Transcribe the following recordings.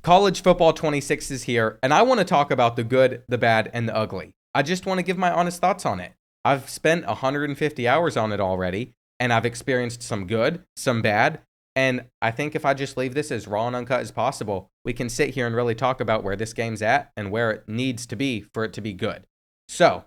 College football 26 is here, and I want to talk about the good, the bad, and the ugly. I just want to give my honest thoughts on it. I've spent 150 hours on it already, and I've experienced some good, some bad, and I think if I just leave this as raw and uncut as possible, we can sit here and really talk about where this game's at and where it needs to be for it to be good. So,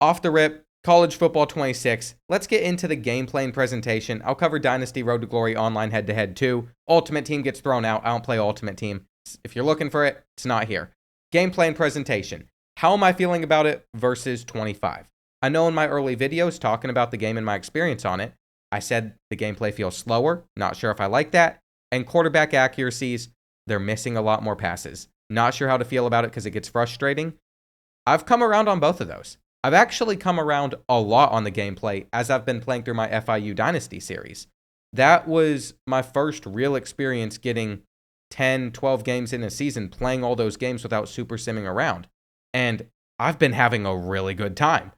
off the rip, College Football 26. Let's get into the gameplay and presentation. I'll cover Dynasty, Road to Glory, Online, Head-to-Head too. Ultimate Team gets thrown out. I don't play Ultimate Team. If you're looking for it, it's not here. Gameplay and presentation. How am I feeling about it versus 25? I know in my early videos talking about the game and my experience on it, I said the gameplay feels slower. Not sure if I like that. And quarterback accuracies, they're missing a lot more passes. Not sure how to feel about it because it gets frustrating. I've come around on both of those. I've actually come around a lot on the gameplay as I've been playing through my FIU Dynasty series. That was my first real experience getting 10, 12 games in a season, playing all those games without super simming around. And I've been having a really good time.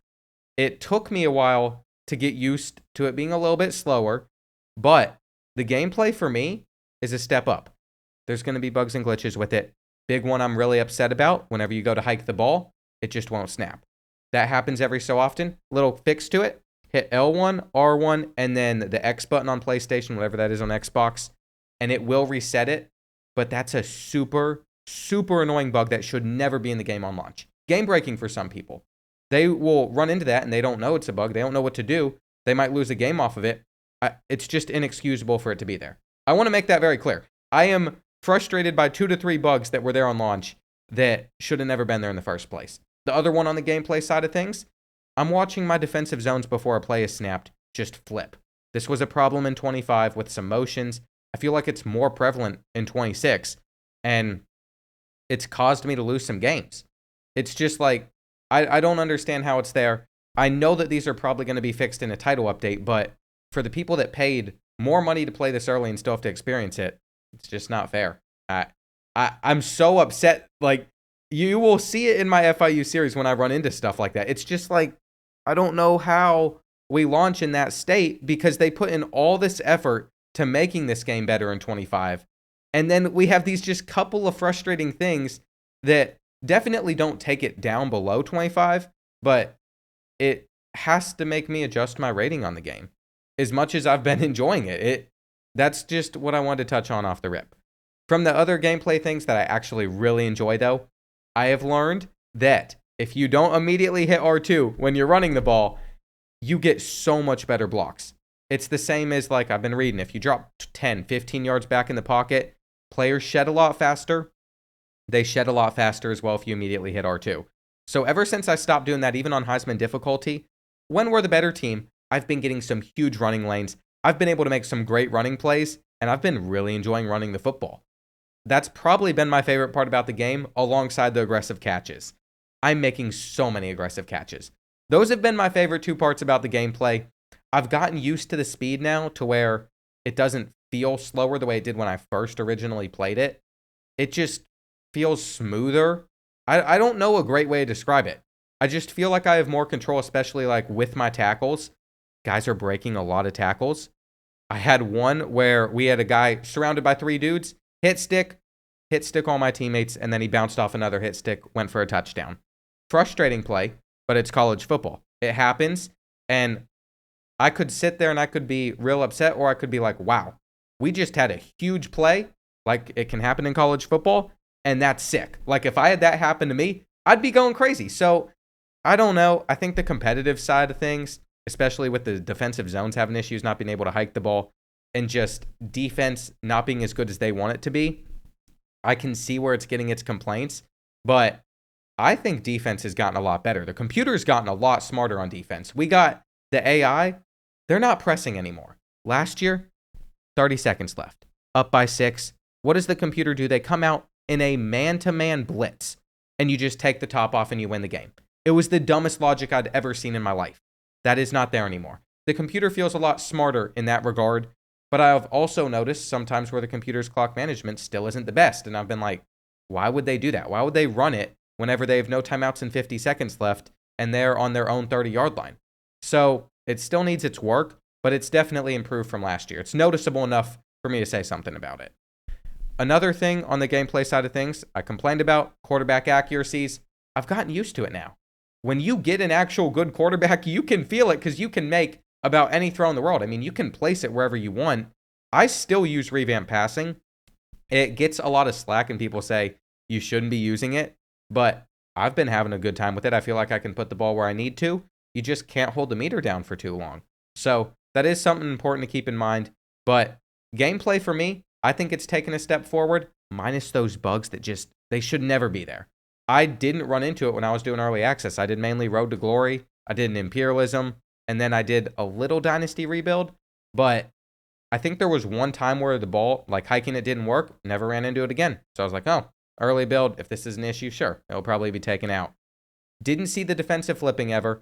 It took me a while to get used to it being a little bit slower, but the gameplay for me is a step up. There's going to be bugs and glitches with it. Big one I'm really upset about, whenever you go to hike the ball, it just won't snap. That happens every so often. Little fix to it. Hit L1, R1, and then the X button on PlayStation, whatever that is on Xbox, and it will reset it. But that's a super, super annoying bug that should never be in the game on launch. Game breaking for some people. They will run into that and they don't know it's a bug. They don't know what to do. They might lose a game off of it. It's just inexcusable for it to be there. I want to make that very clear. I am frustrated by 2 to 3 bugs that were there on launch that should have never been there in the first place. The other one on the gameplay side of things, I'm watching my defensive zones before a play is snapped just flip. This was a problem in 25 with some motions. I feel like it's more prevalent in 26, and it's caused me to lose some games. It's just like, I don't understand how it's there. I know that these are probably going to be fixed in a title update, but for the people that paid more money to play this early and still have to experience it, it's just not fair. I'm so upset. Like, you will see it in my FIU series when I run into stuff like that. It's just like, I don't know how we launch in that state because they put in all this effort to making this game better in 25. And then we have these just couple of frustrating things that definitely don't take it down below 25, but it has to make me adjust my rating on the game. As much as I've been enjoying it, that's just what I wanted to touch on off the rip. From the other gameplay things that I actually really enjoy though, I have learned that if you don't immediately hit R2 when you're running the ball, you get so much better blocks. It's the same as, like, I've been reading, if you drop 10, 15 yards back in the pocket, players shed a lot faster. They shed a lot faster as well if you immediately hit R2. So ever since I stopped doing that, even on Heisman difficulty, when we're the better team, I've been getting some huge running lanes. I've been able to make some great running plays, and I've been really enjoying running the football. That's probably been my favorite part about the game, alongside the aggressive catches. I'm making so many aggressive catches. Those have been my favorite 2 parts about the gameplay. I've gotten used to the speed now to where it doesn't feel slower the way it did when I first originally played it. It just feels smoother. I don't know a great way to describe it. I just feel like I have more control, especially like with my tackles. Guys are breaking a lot of tackles. I had one where we had a guy surrounded by 3 dudes, hit stick all my teammates, and then he bounced off another hit stick, went for a touchdown. Frustrating play, but it's college football. It happens, and I could sit there and I could be real upset, or I could be like, wow, we just had a huge play, like it can happen in college football, and that's sick. Like, if I had that happen to me, I'd be going crazy. So, I don't know. I think the competitive side of things, especially with the defensive zones having issues, not being able to hike the ball, and just defense not being as good as they want it to be, I can see where it's getting its complaints, but I think defense has gotten a lot better. The computer's gotten a lot smarter on defense. We got the AI. They're not pressing anymore. Last year, 30 seconds left. Up by 6. What does the computer do? They come out in a man-to-man blitz, and you just take the top off and you win the game. It was the dumbest logic I'd ever seen in my life. That is not there anymore. The computer feels a lot smarter in that regard, but I've also noticed sometimes where the computer's clock management still isn't the best, and I've been like, why would they do that? Why would they run it whenever they have no timeouts and 50 seconds left and they're on their own 30-yard line? So it still needs its work, but it's definitely improved from last year. It's noticeable enough for me to say something about it. Another thing on the gameplay side of things, I complained about quarterback accuracies. I've gotten used to it now. When you get an actual good quarterback, you can feel it because you can make about any throw in the world. I mean, you can place it wherever you want. I still use revamp passing. It gets a lot of slack and people say you shouldn't be using it, but I've been having a good time with it. I feel like I can put the ball where I need to. You just can't hold the meter down for too long. So that is something important to keep in mind. But gameplay for me, I think it's taken a step forward, minus those bugs that they should never be there. I didn't run into it when I was doing early access. I did mainly Road to Glory. I did an Imperialism, and then I did a little Dynasty rebuild. But I think there was one time where the ball, like hiking it, didn't work. Never ran into it again. So I was like, oh, early build. If this is an issue, sure, it'll probably be taken out. Didn't see the defensive flipping ever.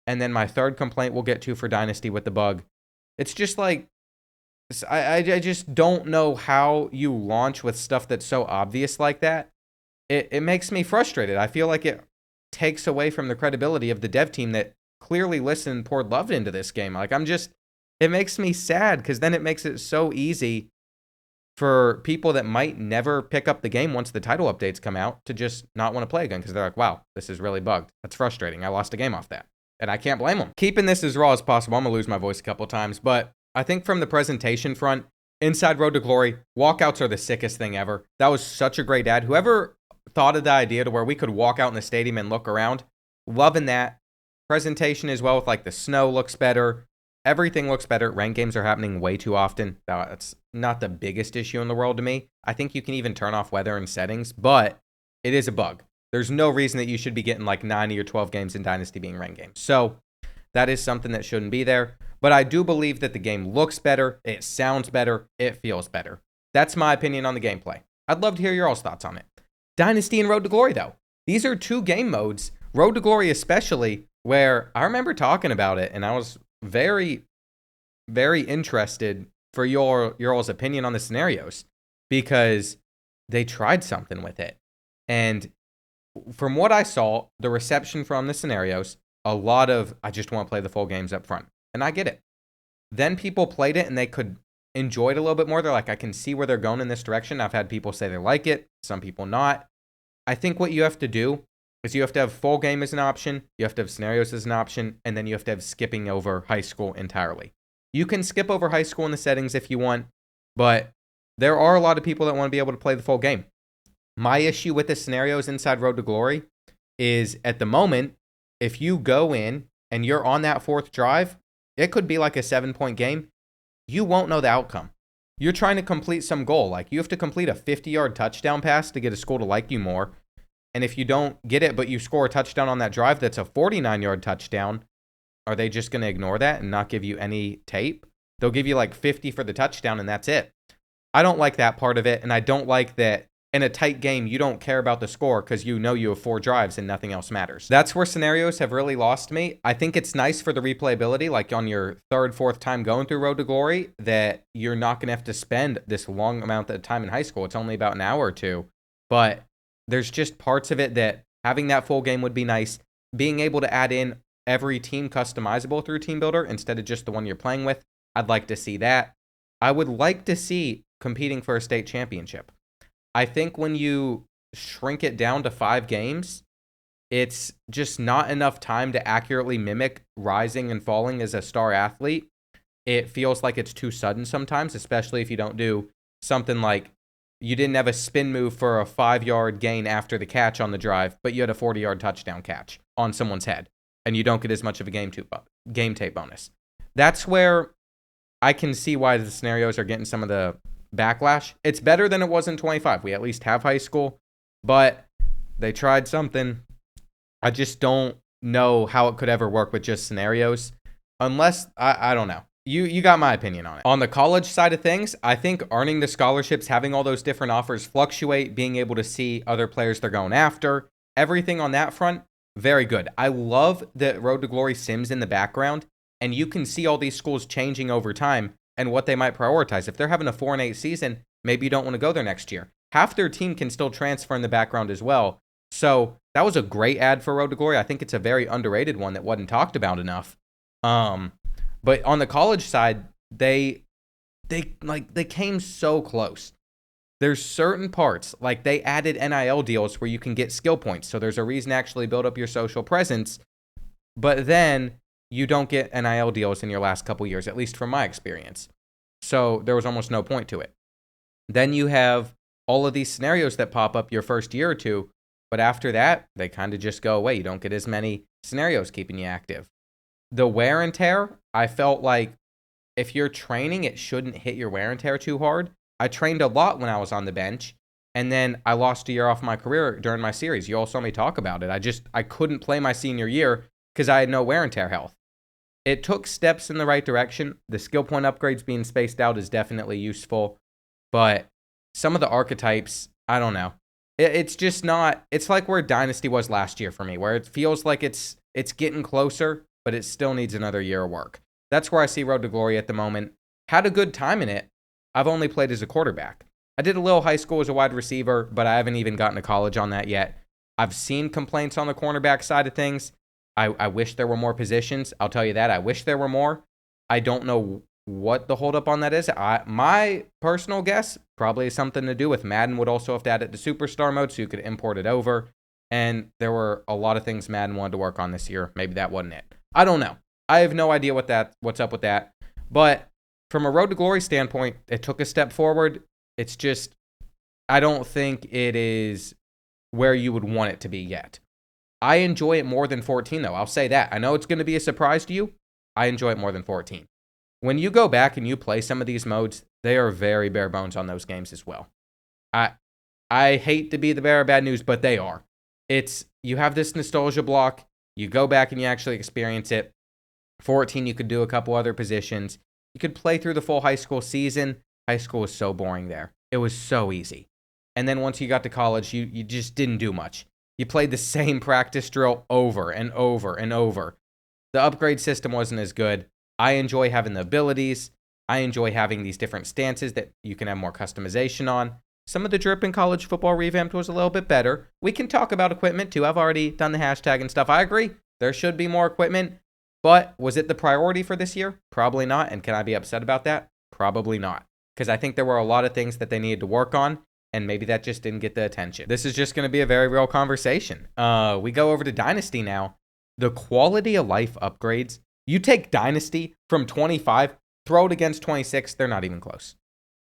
And then my third complaint we'll get to for Dynasty with the bug. It's just like, I just don't know how you launch with stuff that's so obvious like that. It makes me frustrated. I feel like it takes away from the credibility of the dev team that clearly listened and poured love into this game. Like, it makes me sad because then it makes it so easy for people that might never pick up the game once the title updates come out to just not want to play again because they're like, wow, this is really bugged. That's frustrating. I lost a game off that. And I can't blame them. Keeping this as raw as possible. I'm going to lose my voice a couple of times. But I think from the presentation front, inside Road to Glory, walkouts are the sickest thing ever. That was such a great ad. Whoever thought of the idea to where we could walk out in the stadium and look around, loving that. Presentation as well with like the snow looks better. Everything looks better. Ranked games are happening way too often. That's not the biggest issue in the world to me. I think you can even turn off weather and settings, but it is a bug. There's no reason that you should be getting like 9 or 12 games in Dynasty being ranked games. So that is something that shouldn't be there. But I do believe that the game looks better, it sounds better, it feels better. That's my opinion on the gameplay. I'd love to hear your all's thoughts on it. Dynasty and Road to Glory, though. These are two game modes, Road to Glory especially, where I remember talking about it, and I was very, very interested for your all's opinion on the scenarios, because they tried something with it. And from what I saw, the reception from the scenarios, a lot of, I just want to play the full games up front. And I get it. Then people played it and they could enjoy it a little bit more. They're like, I can see where they're going in this direction. I've had people say they like it, some people not. I think what you have to do is you have to have full game as an option, you have to have scenarios as an option, and then you have to have skipping over high school entirely. You can skip over high school in the settings if you want, but there are a lot of people that want to be able to play the full game. My issue with the scenarios inside Road to Glory is at the moment, if you go in and you're on that fourth drive, it could be like a 7-point game. You won't know the outcome. You're trying to complete some goal. Like, you have to complete a 50-yard touchdown pass to get a school to like you more. And if you don't get it, but you score a touchdown on that drive that's a 49-yard touchdown, are they just going to ignore that and not give you any tape? They'll give you like 50 for the touchdown and that's it. I don't like that part of it. And I don't like that in a tight game, you don't care about the score because you know you have 4 drives and nothing else matters. That's where scenarios have really lost me. I think it's nice for the replayability, like on your 3rd, 4th time going through Road to Glory, that you're not going to have to spend this long amount of time in high school. It's only about an hour or two. But there's just parts of it that having that full game would be nice. Being able to add in every team customizable through Team Builder instead of just the one you're playing with, I'd like to see that. I would like to see competing for a state championship. I think when you shrink it down to 5 games, it's just not enough time to accurately mimic rising and falling as a star athlete. It feels like it's too sudden sometimes, especially if you don't do something like you didn't have a spin move for a 5-yard gain after the catch on the drive, but you had a 40-yard touchdown catch on someone's head, and you don't get as much of a game tape bonus. That's where I can see why the scenarios are getting some of the backlash. It's better than it was in 25. We at least have high school, but they tried something. I just don't know how it could ever work with just scenarios, unless I don't know. You got my opinion on it. On the college side of things, I think earning the scholarships, having all those different offers fluctuate, being able to see other players they're going after, everything on that front, very good. I love the Road to Glory sims in the background, and you can see all these schools changing over time and what they might prioritize. If they're having a 4-8 season, maybe you don't want to go there next year. Half their team can still transfer in the background as well. So that was a great ad for Road to Glory. I think it's a very underrated one that wasn't talked about enough. But on the college side, they came so close. There's certain parts, like they added NIL deals where you can get skill points. So there's a reason to actually build up your social presence. But then you don't get NIL deals in your last couple years, at least from my experience. So there was almost no point to it. Then you have all of these scenarios that pop up your first year or two. But after that, they kind of just go away. You don't get as many scenarios keeping you active. The wear and tear, I felt like if you're training, it shouldn't hit your wear and tear too hard. I trained a lot when I was on the bench, and then I lost a year off my career during my series. You all saw me talk about it. I couldn't play my senior year because I had no wear and tear health. It took steps in the right direction. The skill point upgrades being spaced out is definitely useful, but some of the archetypes, I don't know. It's just not, it's like where Dynasty was last year for me, where it feels like it's getting closer, but it still needs another year of work. That's where I see Road to Glory at the moment. Had a good time in it. I've only played as a quarterback. I did a little high school as a wide receiver, but I haven't even gotten to college on that yet. I've seen complaints on the cornerback side of things. I wish there were more positions. I'll tell you that. I wish there were more. I don't know what the holdup on that is. My personal guess probably has something to do with Madden would also have to add it to Superstar mode so you could import it over. And there were a lot of things Madden wanted to work on this year. Maybe that wasn't it. I don't know. I have no idea what's up with that. But from a Road to Glory standpoint, it took a step forward. It's just, I don't think it is where you would want it to be yet. I enjoy it more than 14, though. I'll say that. I know it's going to be a surprise to you. I enjoy it more than 14. When you go back and you play some of these modes, they are very bare bones on those games as well. I hate to be the bearer of bad news, but they are. You have this nostalgia block. You go back and you actually experience it. 14, you could do a couple other positions. You could play through the full high school season. High school was so boring there. It was so easy. And then once you got to college, you just didn't do much. You played the same practice drill over and over and over. The upgrade system wasn't as good. I enjoy having the abilities. I enjoy having these different stances that you can have more customization on. Some of the drip in college football revamped was a little bit better. We can talk about equipment too. I've already done the hashtag and stuff. I agree. There should be more equipment. But was it the priority for this year? Probably not. And can I be upset about that? Probably not. Because I think there were a lot of things that they needed to work on. And maybe that just didn't get the attention. This is just going to be a very real conversation. We go over to Dynasty now. The quality of life upgrades. You take Dynasty from 25, throw it against 26, they're not even close.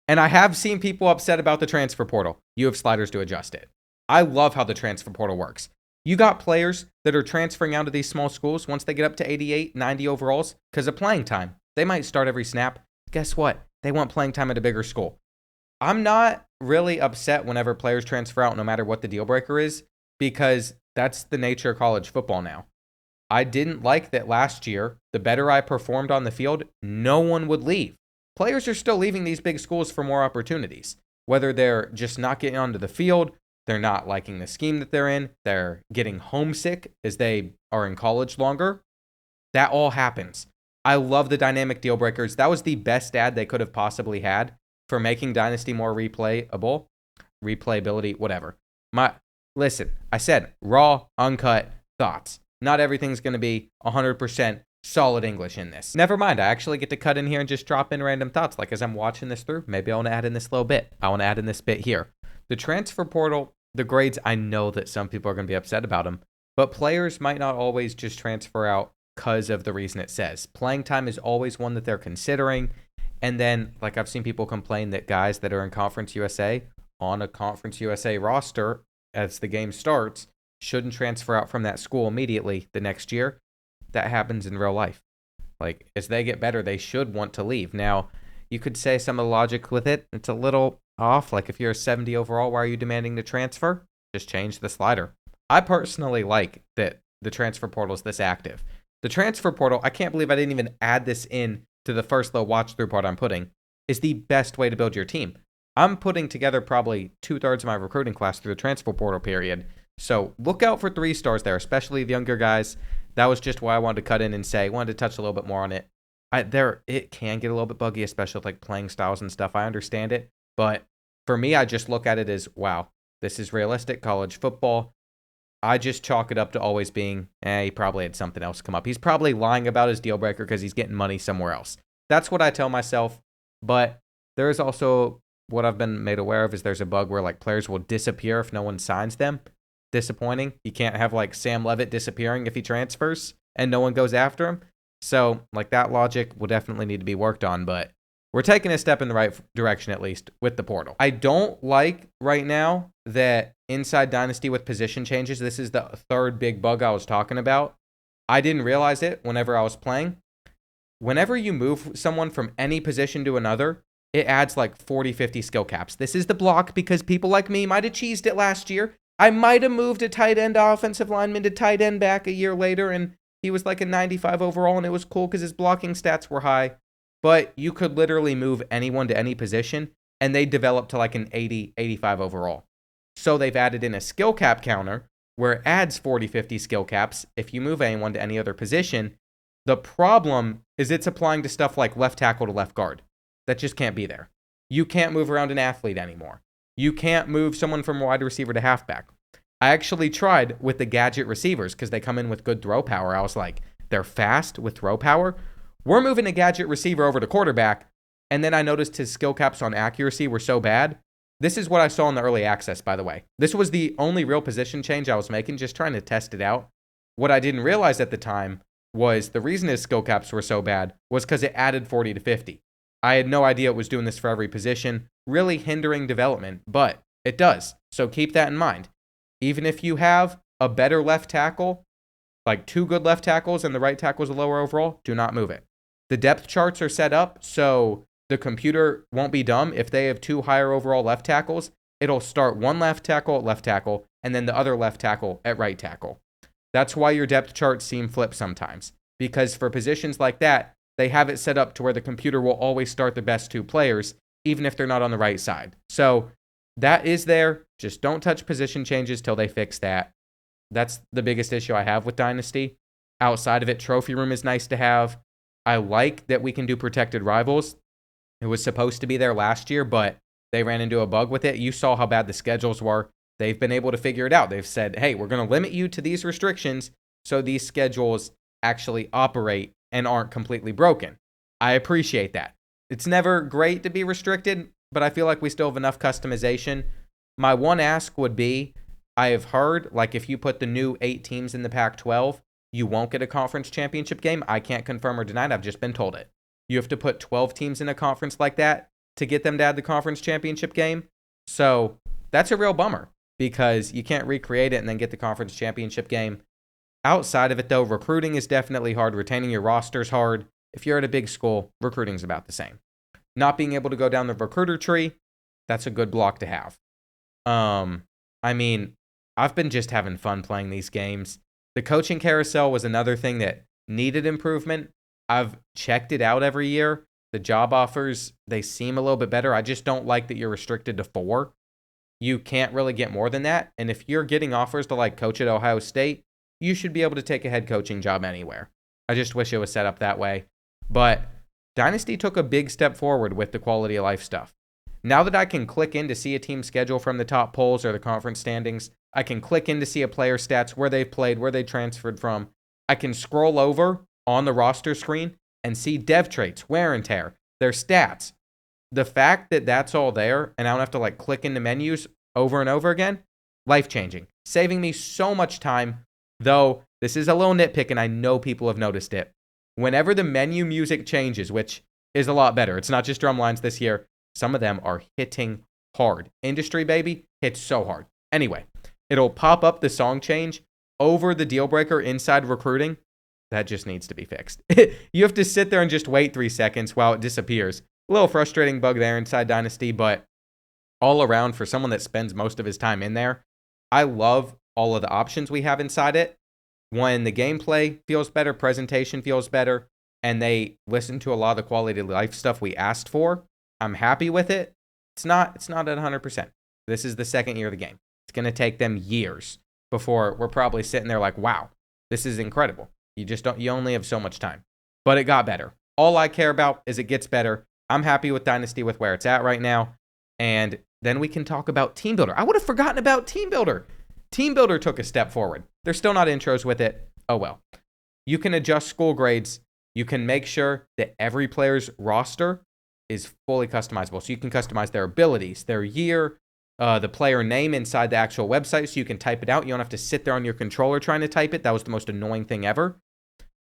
And I have seen people upset about the transfer portal. You have sliders to adjust it. I love how the transfer portal works. You got players that are transferring out of these small schools once they get up to 88, 90 overalls because of playing time. They might start every snap. Guess what? They want playing time at a bigger school. I'm not really upset whenever players transfer out, no matter what the deal breaker is, because that's the nature of college football now. I didn't like that last year. The better I performed on the field, no one would leave. Players are still leaving these big schools for more opportunities, whether they're just not getting onto the field, they're not liking the scheme that they're in, they're getting homesick as they are in college longer. That all happens. I love the dynamic deal breakers. That was the best ad they could have possibly had for making Dynasty more replayability, whatever. Listen, I said raw, uncut thoughts. Not everything's going to be 100% solid English in this. Never mind, I actually get to cut in here and just drop in random thoughts. Like as I'm watching this through, maybe I want to add in this little bit. I want to add in this bit here. The transfer portal, the grades, I know that some people are going to be upset about them, but players might not always just transfer out because of the reason it says. Playing time is always one that they're considering. And then, like I've seen people complain that guys that are in Conference USA on a Conference USA roster as the game starts shouldn't transfer out from that school immediately the next year. That happens in real life. Like, as they get better, they should want to leave. Now, you could say some of the logic with it. It's a little off. Like, if you're a 70 overall, why are you demanding to transfer? Just change the slider. I personally like that the transfer portal is this active. The transfer portal, I can't believe I didn't even add this in to the first little watch-through part I'm putting, is the best way to build your team. I'm putting together probably 2/3 of my recruiting class through the transfer portal period. So look out for 3 stars there, especially the younger guys. That was just why I wanted to cut in and say, wanted to touch a little bit more on it. It can get a little bit buggy, especially with like playing styles and stuff. I understand it. But for me, I just look at it as, wow, this is realistic college football. I just chalk it up to always being, he probably had something else come up. He's probably lying about his deal breaker because he's getting money somewhere else. That's what I tell myself. But there is also what I've been made aware of is there's a bug where like players will disappear if no one signs them. Disappointing. You can't have like Sam Levitt disappearing if he transfers and no one goes after him. So like that logic will definitely need to be worked on, but we're taking a step in the right direction, at least with the portal. I don't like right now that inside Dynasty with position changes, this is the third big bug I was talking about. I didn't realize it whenever I was playing. Whenever you move someone from any position to another, it adds like 40, 50 skill caps. This is the block because people like me might have cheesed it last year. I might have moved a tight end offensive lineman to tight end back a year later, and he was like a 95 overall, and it was cool because his blocking stats were high. But you could literally move anyone to any position, and they develop to like an 80, 85 overall. So they've added in a skill cap counter where it adds 40, 50 skill caps if you move anyone to any other position. The problem is it's applying to stuff like left tackle to left guard. That just can't be there. You can't move around an athlete anymore. You can't move someone from wide receiver to halfback. I actually tried with the gadget receivers because they come in with good throw power. I was like, they're fast with throw power. We're moving a gadget receiver over to quarterback, and then I noticed his skill caps on accuracy were so bad. This is what I saw in the early access, by the way. This was the only real position change I was making, just trying to test it out. What I didn't realize at the time was the reason his skill caps were so bad was because it added 40 to 50. I had no idea it was doing this for every position, really hindering development, but it does. So keep that in mind. Even if you have a better left tackle, like two good left tackles and the right tackle is a lower overall, do not move it. The depth charts are set up so the computer won't be dumb. If they have two higher overall left tackles, it'll start one left tackle at left tackle and then the other left tackle at right tackle. That's why your depth charts seem flipped sometimes, because for positions like that, they have it set up to where the computer will always start the best two players, even if they're not on the right side. So that is there. Just don't touch position changes till they fix that. That's the biggest issue I have with Dynasty. Outside of it, trophy room is nice to have. I like that we can do protected rivals. It was supposed to be there last year, but they ran into a bug with it. You saw how bad the schedules were. They've been able to figure it out. They've said, hey, we're going to limit you to these restrictions so these schedules actually operate and aren't completely broken. I appreciate that. It's never great to be restricted, but I feel like we still have enough customization. My one ask would be, I have heard, like if you put the new 8 teams in the Pac-12, you won't get a conference championship game. I can't confirm or deny it. I've just been told it. You have to put 12 teams in a conference like that to get them to add the conference championship game. So that's a real bummer because you can't recreate it and then get the conference championship game. Outside of it, though, recruiting is definitely hard. Retaining your roster is hard. If you're at a big school, recruiting is about the same. Not being able to go down the recruiter tree, that's a good block to have. I mean, I've been just having fun playing these games. The coaching carousel was another thing that needed improvement. I've checked it out every year. The job offers, they seem a little bit better. I just don't like that you're restricted to 4. You can't really get more than that. And if you're getting offers to like coach at Ohio State, you should be able to take a head coaching job anywhere. I just wish it was set up that way. But Dynasty took a big step forward with the quality of life stuff. Now that I can click in to see a team's schedule from the top polls or the conference standings, I can click in to see a player's stats, where they've played, where they transferred from. I can scroll over on the roster screen and see dev traits, wear and tear, their stats. The fact that that's all there and I don't have to like click into menus over and over again, life-changing. Saving me so much time, though this is a little nitpick and I know people have noticed it. Whenever the menu music changes, which is a lot better, it's not just drum lines this year, some of them are hitting hard. Industry, baby, hits so hard. Anyway, it'll pop up the song change over the deal breaker inside recruiting. That just needs to be fixed. You have to sit there and just wait 3 seconds while it disappears. A little frustrating bug there inside Dynasty, but all around for someone that spends most of his time in there, I love all of the options we have inside it. When the gameplay feels better, presentation feels better, and they listen to a lot of the quality of life stuff we asked for, I'm happy with it. It's not at 100%. This is the second year of the game. It's going to take them years before we're probably sitting there like, wow, this is incredible. You only have so much time. But it got better. All I care about is it gets better. I'm happy with Dynasty with where it's at right now. And then we can talk about Team Builder. I would have forgotten about Team Builder. Team Builder took a step forward. They're still not intros with it. Oh well. You can adjust school grades. You can make sure that every player's roster is fully customizable. So you can customize their abilities, their year, the player name inside the actual website, so you can type it out. You don't have to sit there on your controller trying to type it. That was the most annoying thing ever.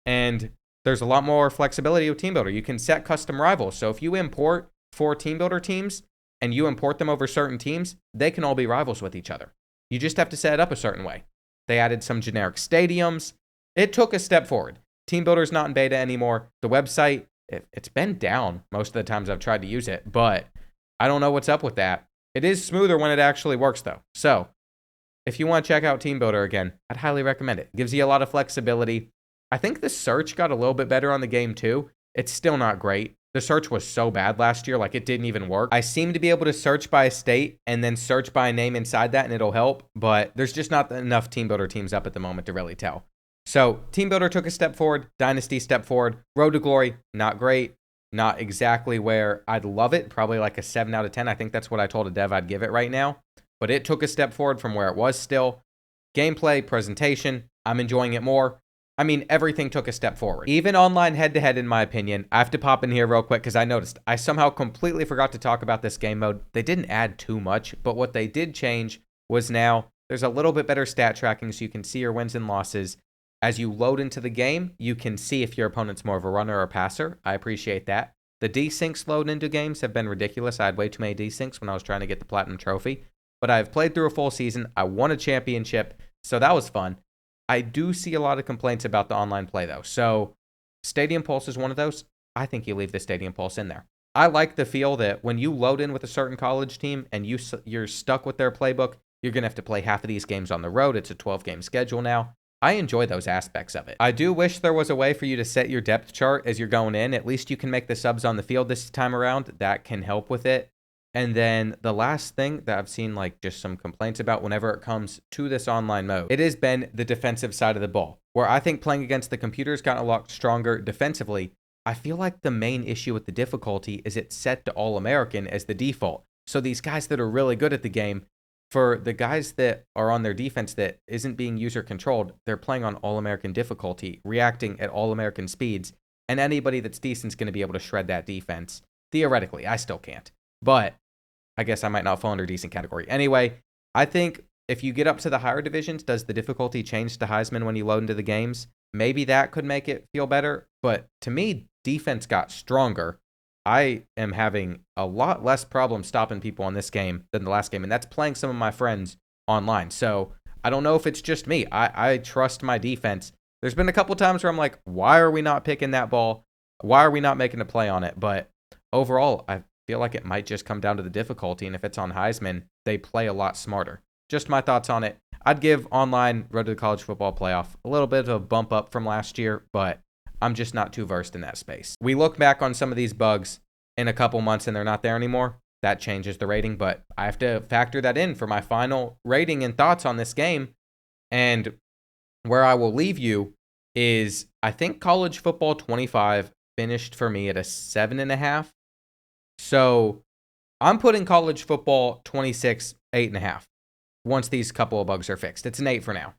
And there's a lot more flexibility with Team Builder. You can set custom rivals. So if you import 4 Team Builder teams and you import them over certain teams, they can all be rivals with each other. You just have to set it up a certain way. They added some generic stadiums. It took a step forward. Team Builder's not in beta anymore. The website, it's been down most of the times I've tried to use it, but I don't know what's up with that. It is smoother when it actually works, though. So if you want to check out Team Builder again, I'd highly recommend it. It gives you a lot of flexibility. I think the search got a little bit better on the game, too. It's still not great. The search was so bad last year, like it didn't even work. I seem to be able to search by a state and then search by a name inside that, and it'll help. But there's just not enough Team Builder teams up at the moment to really tell. So Team Builder took a step forward. Dynasty step forward. Road to Glory, not great. Not exactly where I'd love it. Probably like a 7 out of 10. I think that's what I told a dev I'd give it right now. But it took a step forward from where it was still. Gameplay, presentation, I'm enjoying it more. I mean, everything took a step forward. Even online head-to-head, in my opinion. I have to pop in here real quick because I noticed I somehow completely forgot to talk about this game mode. They didn't add too much, but what they did change was now there's a little bit better stat tracking so you can see your wins and losses. As you load into the game, you can see if your opponent's more of a runner or a passer. I appreciate that. The desyncs load into games have been ridiculous. I had way too many desyncs when I was trying to get the Platinum Trophy. But I've played through a full season. I won a championship, so that was fun. I do see a lot of complaints about the online play, though. So Stadium Pulse is one of those. I think you leave the Stadium Pulse in there. I like the feel that when you load in with a certain college team and you're stuck with their playbook, you're going to have to play half of these games on the road. It's a 12-game schedule now. I enjoy those aspects of it. I do wish there was a way for you to set your depth chart as you're going in. At least you can make the subs on the field this time around. That can help with it. And then the last thing that I've seen like just some complaints about whenever it comes to this online mode, it has been the defensive side of the ball, where I think playing against the computer's gotten a lot stronger defensively. I feel like the main issue with the difficulty is it's set to All-American as the default. So these guys that are really good at the game, for the guys that are on their defense that isn't being user controlled, they're playing on All-American difficulty, reacting at All-American speeds, and anybody that's decent is going to be able to shred that defense. Theoretically, I still can't. But I guess I might not fall under decent category. Anyway, I think if you get up to the higher divisions, does the difficulty change to Heisman when you load into the games? Maybe that could make it feel better. But to me, defense got stronger. I am having a lot less problem stopping people on this game than the last game. And that's playing some of my friends online. So I don't know if it's just me. I trust my defense. There's been a couple times where I'm like, why are we not picking that ball? Why are we not making a play on it? But overall, I feel like it might just come down to the difficulty, and if it's on Heisman, they play a lot smarter. Just my thoughts on it. I'd give online Road to the College Football Playoff a little bit of a bump up from last year, but I'm just not too versed in that space. We look back on some of these bugs in a couple months and they're not there anymore. That changes the rating, but I have to factor that in for my final rating and thoughts on this game. And where I will leave you is I think College Football 25 finished for me at a 7.5. So I'm putting College Football 26, 8.5 once these couple of bugs are fixed. It's an 8 for now.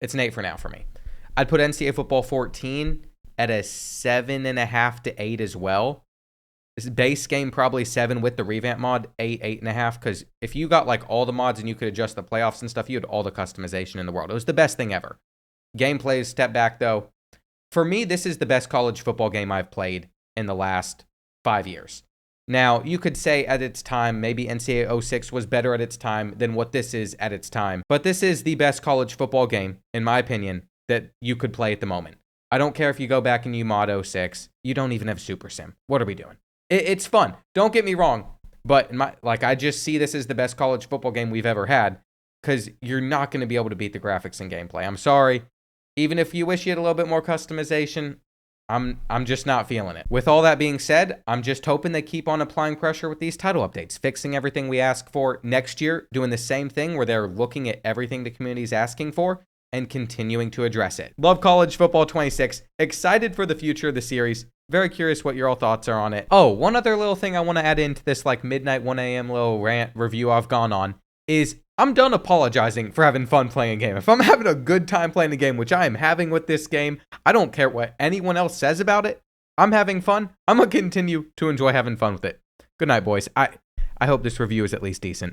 It's an 8 for now for me. I'd put NCAA Football 14 at a 7.5 to 8 as well. This base game probably 7 with the revamp mod, 8, 8.5. Because if you got like all the mods and you could adjust the playoffs and stuff, you had all the customization in the world. It was the best thing ever. Gameplay step back though. For me, this is the best college football game I've played in the last 5 years. Now, you could say at its time, maybe NCAA 06 was better at its time than what this is at its time. But this is the best college football game, in my opinion, that you could play at the moment. I don't care if you go back and you mod 06. You don't even have Super Sim. What are we doing? It's fun. Don't get me wrong. But I just see this as the best college football game we've ever had. Because you're not going to be able to beat the graphics and gameplay. I'm sorry. Even if you wish you had a little bit more customization, I'm just not feeling it. With all that being said, I'm just hoping they keep on applying pressure with these title updates, fixing everything we ask for next year, doing the same thing where they're looking at everything the community is asking for and continuing to address it. Love College Football 26. Excited for the future of the series. Very curious what your all thoughts are on it. Oh, one other little thing I want to add into this like midnight 1 a.m. little rant review I've gone on is I'm done apologizing for having fun playing a game. If I'm having a good time playing a game, which I am having with this game, I don't care what anyone else says about it. I'm having fun. I'm going to continue to enjoy having fun with it. Good night, boys. I hope this review is at least decent.